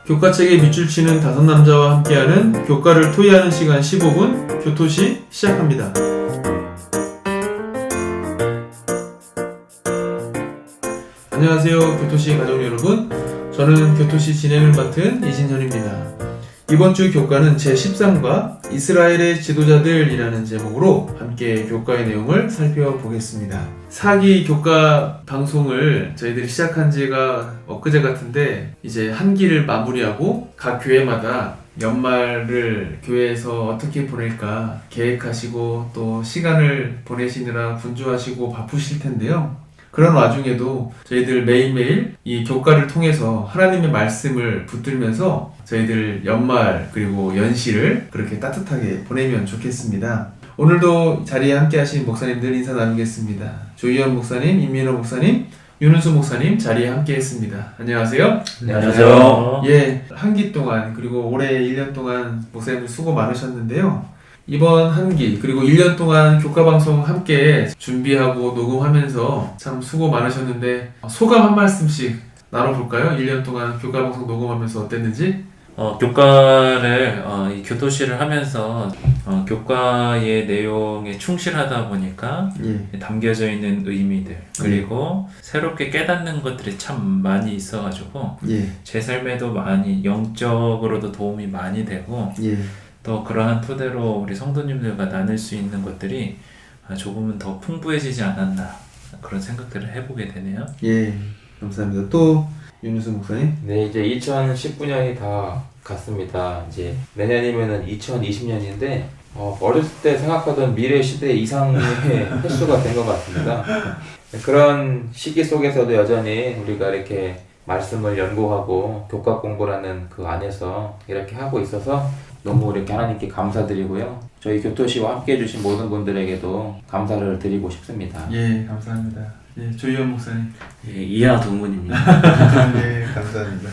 교과책에 밑줄 치는 5남자와 함께하는 교과를 토의하는 시간 15분 교토시 시작합니다. 안녕하세요, 교토시 가족 여러분. 저는 교토시 진행을 맡은 이진현입니다. 이번 주 교과는 제13과 이스라엘의 지도자들이라는 제목으로 함께 교과의 내용을 살펴보겠습니다. 4기 교과 방송을 저희들이 시작한 지가 엊그제 같은데 이제 한 기를 마무리하고 각 교회마다 연말을 교회에서 어떻게 보낼까 계획하시고 또 시간을 보내시느라 분주하시고 바쁘실 텐데요. 그런 와중에도 저희들 매일매일 이 교과를 통해서 하나님의 말씀을 붙들면서 저희들 연말 그리고 연시를 그렇게 따뜻하게 보내면 좋겠습니다. 오늘도 자리에 함께 하신 목사님들 인사 나누겠습니다. 조희연 목사님, 임민호 목사님, 윤은수 목사님 자리에 함께 했습니다. 안녕하세요. 안녕하세요. 예, 한 기 동안 그리고 올해 1년 동안 목사님들 수고 많으셨는데요. 이번 한 기 그리고 1년 동안 교과방송 함께 준비하고 녹음하면서 참 수고 많으셨는데 소감 한 말씀씩 나눠볼까요? 1년 동안 교과방송 녹음하면서 어땠는지? 교과를 이 교토시를 하면서 교과의 내용에 충실하다 보니까 담겨져 있는 의미들 그리고 새롭게 깨닫는 것들이 참 많이 있어가지고 제 삶에도 많이 영적으로도 도움이 많이 되고 또 그러한 토대로 우리 성도님들과 나눌 수 있는 것들이 조금은 더 풍부해지지 않았나 그런 생각들을 해보게 되네요. 예, 감사합니다. 또 윤우수 목사님? 네, 이제 2019년이 다 갔습니다. 이제 내년이면은 2020년인데 어렸을 때 생각하던 미래 시대 이상의 횟수가 된 것 같습니다. 그런 시기 속에서도 여전히 우리가 이렇게 말씀을 연구하고 교과 공부라는 그 안에서 이렇게 하고 있어서 너무 이렇게 하나님께 감사드리고요. 저희 교토시와 함께 해주신 모든 분들에게도 감사를 드리고 싶습니다. 예, 감사합니다. 예, 조희연 목사님. 예, 이하 동문입니다. 네, 감사합니다.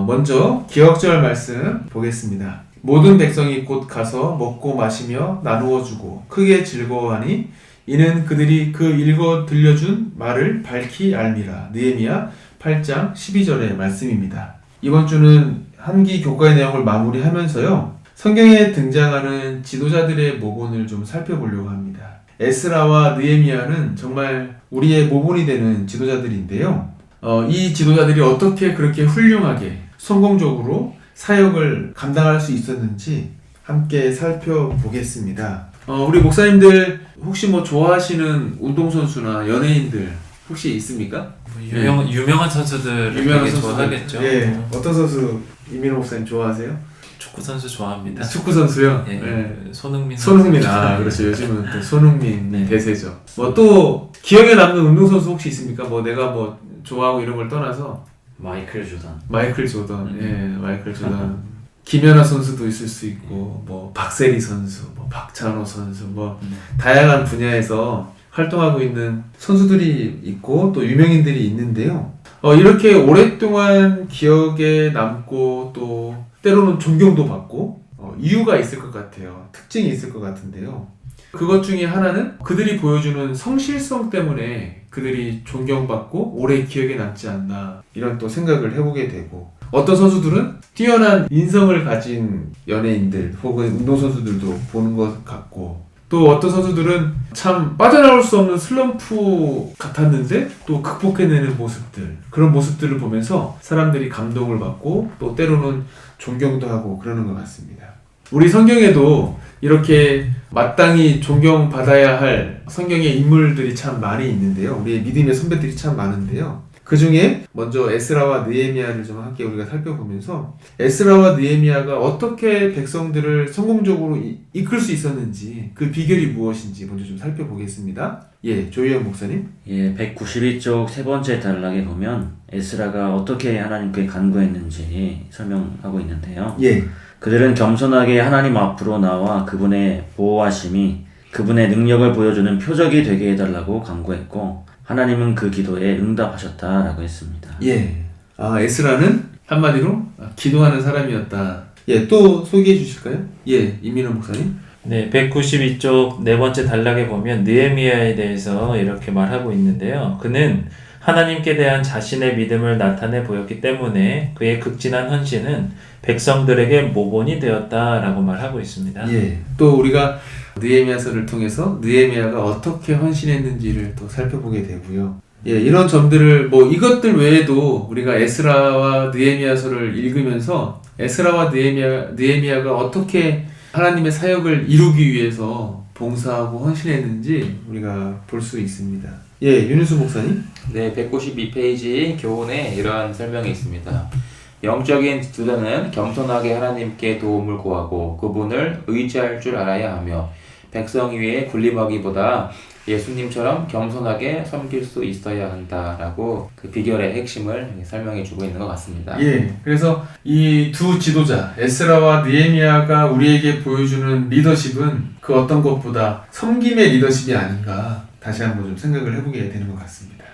먼저 기억절 말씀 보겠습니다. 모든 백성이 곧 가서 먹고 마시며 나누어 주고 크게 즐거워하니 이는 그들이 그 읽어 들려준 말을 밝히 알미라. 느헤미야 8장 12절의 말씀입니다. 이번 주는 한기 교과의 내용을 마무리하면서요. 성경에 등장하는 지도자들의 모본을 좀 살펴보려고 합니다. 에스라와 느헤미야는 정말 우리의 모본이 되는 지도자들인데요. 이 지도자들이 어떻게 그렇게 훌륭하게 성공적으로 사역을 감당할 수 있었는지 함께 살펴보겠습니다. 우리 목사님들 혹시 뭐 좋아하시는 운동선수나 연예인들 혹시 있습니까? 유명한 선수들을 되게 좋아하겠죠. 예, 어떤 선수 임민호 목사님 좋아하세요? 축구 선수 좋아합니다. 축구 선수요? 예, 네. 손흥민. 그렇죠. 요즘은 또 손흥민 네. 대세죠. 뭐 또 기억에 남는 운동선수 혹시 있습니까? 뭐 내가 뭐 좋아하고 이런 걸 떠나서 마이클 조던. 마이클 조던. 김연아 선수도 있을 수 있고 뭐 박세리 선수, 뭐 박찬호 선수, 뭐 다양한 분야에서 활동하고 있는 선수들이 있고 또 유명인들이 있는데요. 이렇게 오랫동안 기억에 남고 또 때로는 존경도 받고 이유가 있을 것 같아요. 특징이 있을 것 같은데요. 그것 중에 하나는 그들이 보여주는 성실성 때문에 그들이 존경받고 오래 기억에 남지 않나 이런 또 생각을 해보게 되고 어떤 선수들은 뛰어난 인성을 가진 연예인들 혹은 운동선수들도 보는 것 같고 또 어떤 선수들은 참 빠져나올 수 없는 슬럼프 같았는데 또 극복해내는 모습들 그런 모습들을 보면서 사람들이 감동을 받고 또 때로는 존경도 하고 그러는 것 같습니다. 우리 성경에도 이렇게 마땅히 존경받아야 할 성경의 인물들이 참 많이 있는데요. 우리의 믿음의 선배들이 참 많은데요. 그 중에 먼저 에스라와 느헤미야를 좀 함께 우리가 살펴보면서 에스라와 느헤미야가 어떻게 백성들을 성공적으로 이끌 수 있었는지 그 비결이 무엇인지 먼저 좀 살펴보겠습니다. 예, 조희연 목사님. 예, 192쪽 세 번째 단락에 보면 에스라가 어떻게 하나님께 간구했는지 설명하고 있는데요. 예. 그들은 겸손하게 하나님 앞으로 나와 그분의 보호하심이 그분의 능력을 보여주는 표적이 되게 해달라고 간구했고 하나님은 그 기도에 응답하셨다라고 했습니다. 예. 에스라는 한마디로 기도하는 사람이었다. 예, 또 소개해 주실까요? 예, 임민호 목사님. 네, 192쪽 네 번째 단락에 보면 느헤미야에 대해서 이렇게 말하고 있는데요. 그는 하나님께 대한 자신의 믿음을 나타내 보였기 때문에 그의 극진한 헌신은 백성들에게 모본이 되었다라고 말하고 있습니다. 예. 또 우리가 느헤미야서를 통해서 느헤미야가 어떻게 헌신했는지를 또 살펴보게 되고요. 예, 이런 점들을 이것들 외에도 우리가 에스라와 느헤미야서를 읽으면서 에스라와 느헤미야가 어떻게 하나님의 사역을 이루기 위해서 봉사하고 헌신했는지 우리가 볼 수 있습니다. 예, 윤희수 목사님. 네, 192페이지 교훈에 이러한 설명이 있습니다. 영적인 지도자는 겸손하게 하나님께 도움을 구하고 그분을 의지할 줄 알아야 하며 백성 위에 군림하기보다 예수님처럼 겸손하게 섬길 수 있어야 한다라고 그 비결의 핵심을 설명해 주고 있는 것 같습니다. 예, 그래서 이 두 지도자 에스라와 느헤미야가 우리에게 보여주는 리더십은 그 어떤 것보다 섬김의 리더십이 아닌가 다시 한번 좀 생각을 해보게 되는 것 같습니다.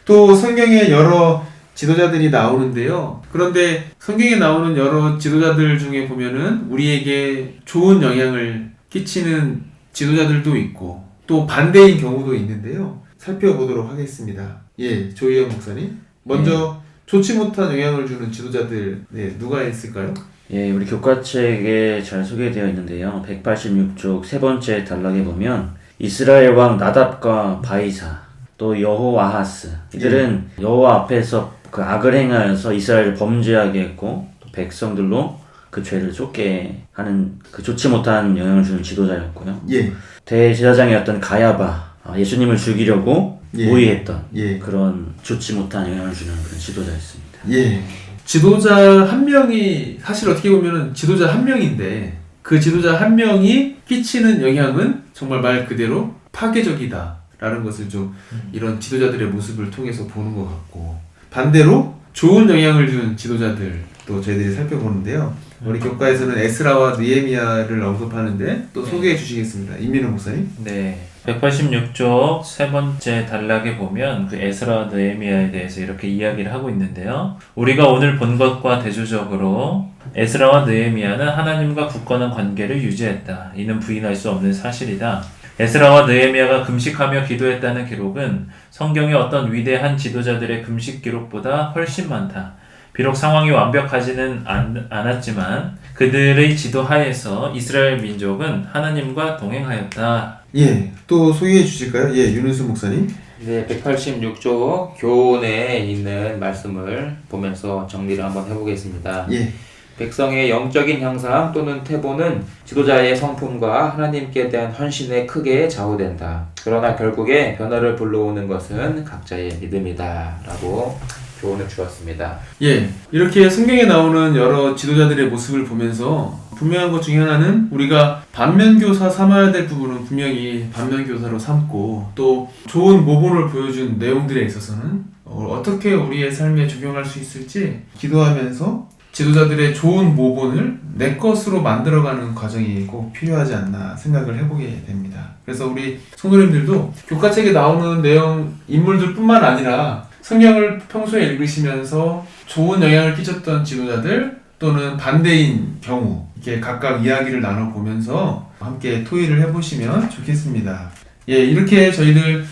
또 성경에 여러 지도자들이 나오는데요. 그런데 성경에 나오는 여러 지도자들 중에 보면은 우리에게 좋은 영향을 끼치는 지도자들도 있고 또 반대인 경우도 있는데요. 살펴보도록 하겠습니다. 예, 조희연 목사님. 먼저 좋지 못한 영향을 주는 지도자들 누가 있을까요? 예, 우리 교과책에 잘 소개되어 있는데요. 186쪽 세 번째 단락에 보면 이스라엘 왕 나답과 바이사 또 여호아하스 이들은 여호와 앞에서 그 악을 행하여서 이스라엘을 범죄하게 했고 또 백성들로 그 죄를 쫓게 하는 그 좋지 못한 영향을 주는 지도자였고요. 예. 대제사장이었던 가야바 예수님을 죽이려고 모의했던 그런 좋지 못한 영향을 주는 그런 지도자였습니다. 예. 지도자 한 명이 사실 어떻게 보면은 지도자 한 명인데 그 지도자 한 명이 끼치는 영향은 정말 말 그대로 파괴적이다라는 것을 좀 이런 지도자들의 모습을 통해서 보는 것 같고 반대로 좋은 영향을 준 지도자들도 저희들이 살펴보는데요. 우리 교과에서는 에스라와 느헤미야를 언급하는데 또 소개해 주시겠습니다. 임민호 목사님. 네. 186쪽 세 번째 단락에 보면 그 에스라와 느헤미야에 대해서 이렇게 이야기를 하고 있는데요. 우리가 오늘 본 것과 대조적으로 에스라와 느헤미야는 하나님과 굳건한 관계를 유지했다. 이는 부인할 수 없는 사실이다. 에스라와 느헤미야가 금식하며 기도했다는 기록은 성경의 어떤 위대한 지도자들의 금식 기록보다 훨씬 많다. 비록 상황이 완벽하지는 않았지만 그들의 지도 하에서 이스라엘 민족은 하나님과 동행하였다. 예, 또 소개해 주실까요? 예, 윤은수 목사님. 네, 186조 교훈에 있는 말씀을 보면서 정리를 한번 해보겠습니다. 예. 백성의 영적인 향상 또는 태보는 지도자의 성품과 하나님께 대한 헌신에 크게 좌우된다. 그러나 결국에 변화를 불러오는 것은 각자의 믿음이다. 라고 교훈을 주었습니다. 예, 이렇게 성경에 나오는 여러 지도자들의 모습을 보면서 분명한 것 중에 하나는 우리가 반면교사 삼아야 될 부분은 분명히 반면교사로 삼고 또 좋은 모본을 보여준 내용들에 있어서는 어떻게 우리의 삶에 적용할 수 있을지 기도하면서 지도자들의 좋은 모본을 내 것으로 만들어가는 과정이 꼭 필요하지 않나 생각을 해보게 됩니다. 그래서 우리 성도님들도 교과책에 나오는 내용, 인물들 뿐만 아니라 성경을 평소에 읽으시면서 좋은 영향을 끼쳤던 지도자들 또는 반대인 경우 이렇게 각각 이야기를 나눠보면서 함께 토의를 해보시면 좋겠습니다. 예, 이렇게 저희들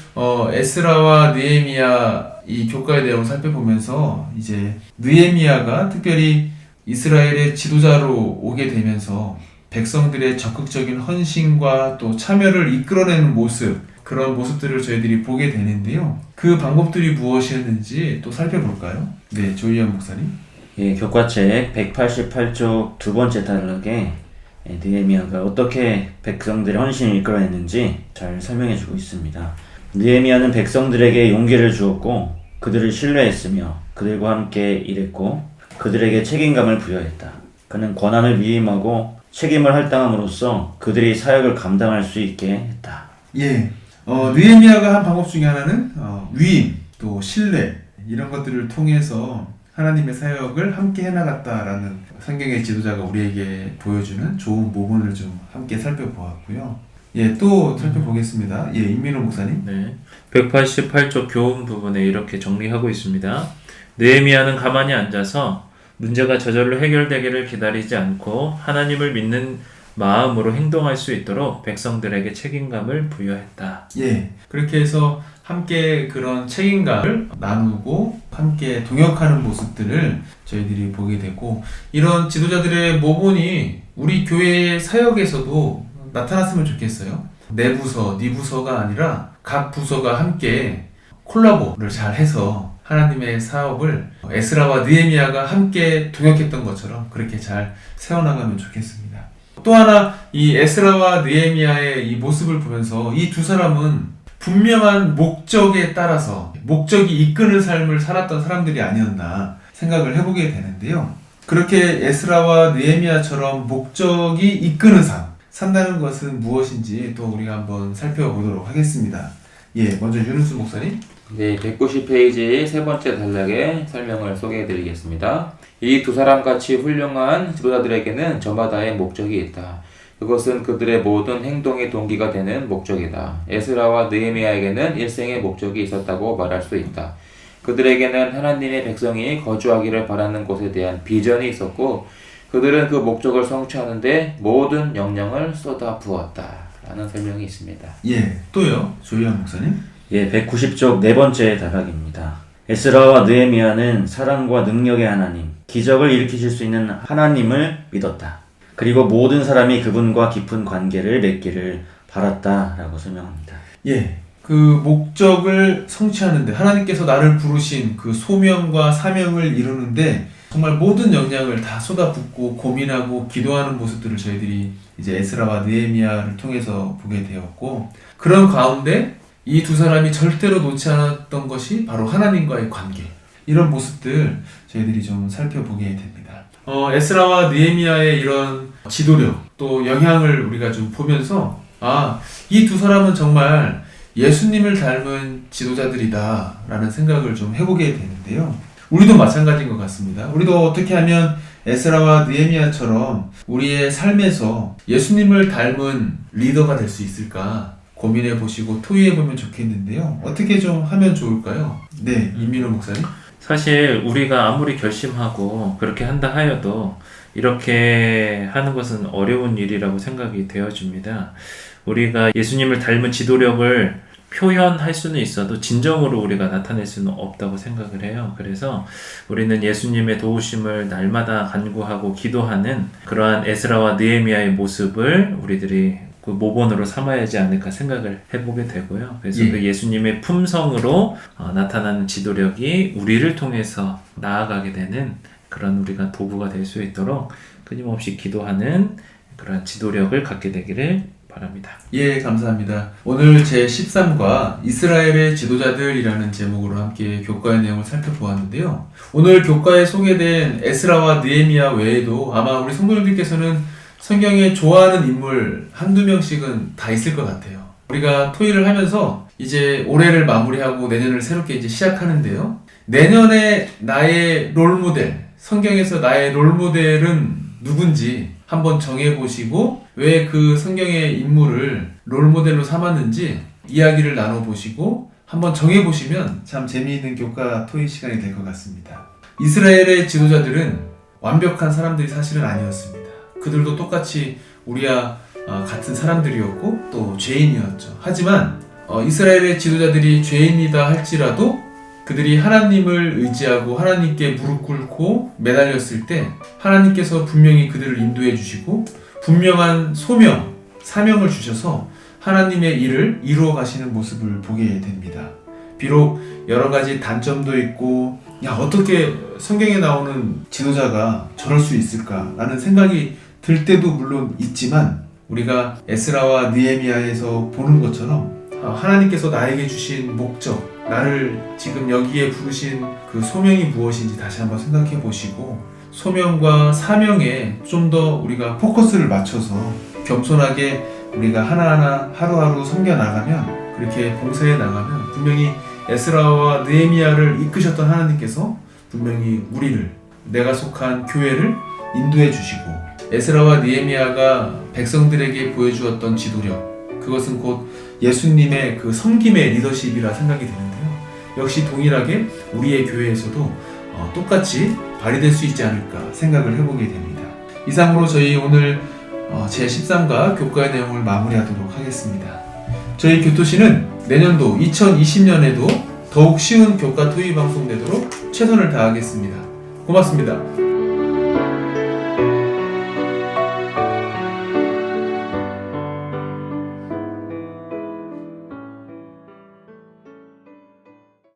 에스라와 느헤미야 이 교과의 내용을 살펴보면서 이제 느헤미야가 특별히 이스라엘의 지도자로 오게 되면서 백성들의 적극적인 헌신과 또 참여를 이끌어내는 모습 그런 모습들을 저희들이 보게 되는데요. 그 방법들이 무엇이었는지 또 살펴볼까요? 네, 조희연 목사님. 예, 교과책 188쪽 두 번째 단락에 느헤미야가 어떻게 백성들의 헌신을 이끌어냈는지 잘 설명해주고 있습니다. 느헤미야는 백성들에게 용기를 주었고 그들을 신뢰했으며 그들과 함께 일했고 그들에게 책임감을 부여했다. 그는 권한을 위임하고 책임을 할당함으로써 그들이 사역을 감당할 수 있게 했다. 예, 느헤미야가 한 방법 중에 하나는 위임, 또 신뢰 이런 것들을 통해서 하나님의 사역을 함께 해나갔다라는 성경의 지도자가 우리에게 보여주는 좋은 모본을 좀 함께 살펴보았고요. 예, 또 살펴보겠습니다. 예, 임민호 목사님. 네. 188쪽 교훈 부분에 이렇게 정리하고 있습니다. 느헤미야는 가만히 앉아서 문제가 저절로 해결되기를 기다리지 않고 하나님을 믿는 마음으로 행동할 수 있도록 백성들에게 책임감을 부여했다. 예, 그렇게 해서 함께 그런 책임감을 나누고 함께 동역하는 모습들을 저희들이 보게 되고, 이런 지도자들의 모본이 우리 교회 사역에서도 나타났으면 좋겠어요. 내 부서, 네 부서가 아니라 각 부서가 함께 콜라보를 잘 해서 하나님의 사업을 에스라와 느헤미야가 함께 동역했던 것처럼 그렇게 잘 세워나가면 좋겠습니다. 또 하나, 이 에스라와 느헤미야의 이 모습을 보면서 이 두 사람은 분명한 목적에 따라서 목적이 이끄는 삶을 살았던 사람들이 아니었나 생각을 해보게 되는데요. 그렇게 에스라와 느헤미야처럼 목적이 이끄는 삶 산다는 것은 무엇인지 또 우리가 한번 살펴보도록 하겠습니다. 먼저 윤은수 목사님. 네, 190페이지 세 번째 단락의 설명을 소개해드리겠습니다. 이 두 사람같이 훌륭한 지도자들에게는 저마다의 목적이 있다. 그것은 그들의 모든 행동의 동기가 되는 목적이다. 에스라와 느헤미야에게는 일생의 목적이 있었다고 말할 수 있다. 그들에게는 하나님의 백성이 거주하기를 바라는 곳에 대한 비전이 있었고, 그들은 그 목적을 성취하는데 모든 영령을 쏟아 부었다. 라는 설명이 있습니다. 또요, 조희연 목사님. 190쪽 네 번째 단락입니다. 에스라와 느헤미야는 사랑과 능력의 하나님, 기적을 일으키실 수 있는 하나님을 믿었다. 그리고 모든 사람이 그분과 깊은 관계를 맺기를 바랐다라고 설명합니다. 그 목적을 성취하는데, 하나님께서 나를 부르신 그 소명과 사명을 이루는데 정말 모든 역량을 다 쏟아붓고 고민하고 기도하는 모습들을 저희들이 이제 에스라와 느헤미야를 통해서 보게 되었고, 그런 가운데 이 두 사람이 절대로 놓지 않았던 것이 바로 하나님과의 관계, 이런 모습들 저희들이 좀 살펴보게 됩니다. 에스라와 느헤미야의 이런 지도력 또 영향을 우리가 좀 보면서 이 두 사람은 정말 예수님을 닮은 지도자들이다 라는 생각을 좀 해보게 되는데요. 우리도 마찬가지인 것 같습니다. 우리도 어떻게 하면 에스라와 느헤미야처럼 우리의 삶에서 예수님을 닮은 리더가 될 수 있을까 고민해 보시고 토의해 보면 좋겠는데요. 어떻게 좀 하면 좋을까요? 임민호 목사님. 사실 우리가 아무리 결심하고 그렇게 한다 하여도 이렇게 하는 것은 어려운 일이라고 생각이 되어집니다. 우리가 예수님을 닮은 지도력을 표현할 수는 있어도 진정으로 우리가 나타낼 수는 없다고 생각을 해요. 그래서 우리는 예수님의 도우심을 날마다 간구하고 기도하는 그러한 에스라와 느헤미야의 모습을 우리들이 그 모본으로 삼아야 하지 않을까 생각을 해보게 되고요. 그래서 그 예수님의 품성으로 나타나는 지도력이 우리를 통해서 나아가게 되는 그런 우리가 도구가 될 수 있도록 끊임없이 기도하는 그런 지도력을 갖게 되기를 바랍니다. 감사합니다. 오늘 제13과 이스라엘의 지도자들이라는 제목으로 함께 교과의 내용을 살펴보았는데요. 오늘 교과에 소개된 에스라와 느헤미야 외에도 아마 우리 성도님들께서는 성경에 좋아하는 인물 한두 명씩은 다 있을 것 같아요. 우리가 토의를 하면서 이제 올해를 마무리하고 내년을 새롭게 이제 시작하는데요. 내년에 나의 롤모델, 성경에서 나의 롤모델은 누군지 한번 정해보시고 왜 그 성경의 인물을 롤모델로 삼았는지 이야기를 나눠보시고 한번 정해보시면 참 재미있는 교과 토의 시간이 될 것 같습니다. 이스라엘의 지도자들은 완벽한 사람들이 사실은 아니었습니다. 그들도 똑같이 우리와 같은 사람들이었고 또 죄인이었죠. 하지만 이스라엘의 지도자들이 죄인이다 할지라도 그들이 하나님을 의지하고 하나님께 무릎 꿇고 매달렸을 때 하나님께서 분명히 그들을 인도해 주시고 분명한 소명, 사명을 주셔서 하나님의 일을 이루어 가시는 모습을 보게 됩니다. 비록 여러 가지 단점도 있고 어떻게 성경에 나오는 지도자가 저럴 수 있을까 라는 생각이 들 때도 물론 있지만 우리가 에스라와 느헤미야에서 보는 것처럼 하나님께서 나에게 주신 목적, 나를 지금 여기에 부르신 그 소명이 무엇인지 다시 한번 생각해 보시고 소명과 사명에 좀 더 우리가 포커스를 맞춰서 겸손하게 우리가 하나하나 하루하루 섬겨 나가면, 그렇게 봉사해 나가면 분명히 에스라와 느헤미야를 이끄셨던 하나님께서 분명히 우리를, 내가 속한 교회를 인도해 주시고 에스라와 느헤미야가 백성들에게 보여주었던 지도력, 그것은 곧 예수님의 그 섬김의 리더십이라 생각이 되는데요. 역시 동일하게 우리의 교회에서도 똑같이 발휘될 수 있지 않을까 생각을 해보게 됩니다. 이상으로 저희 오늘 제13과 교과의 내용을 마무리하도록 하겠습니다. 저희 교토시는 내년도 2020년에도 더욱 쉬운 교과 토의 방송 되도록 최선을 다하겠습니다. 고맙습니다.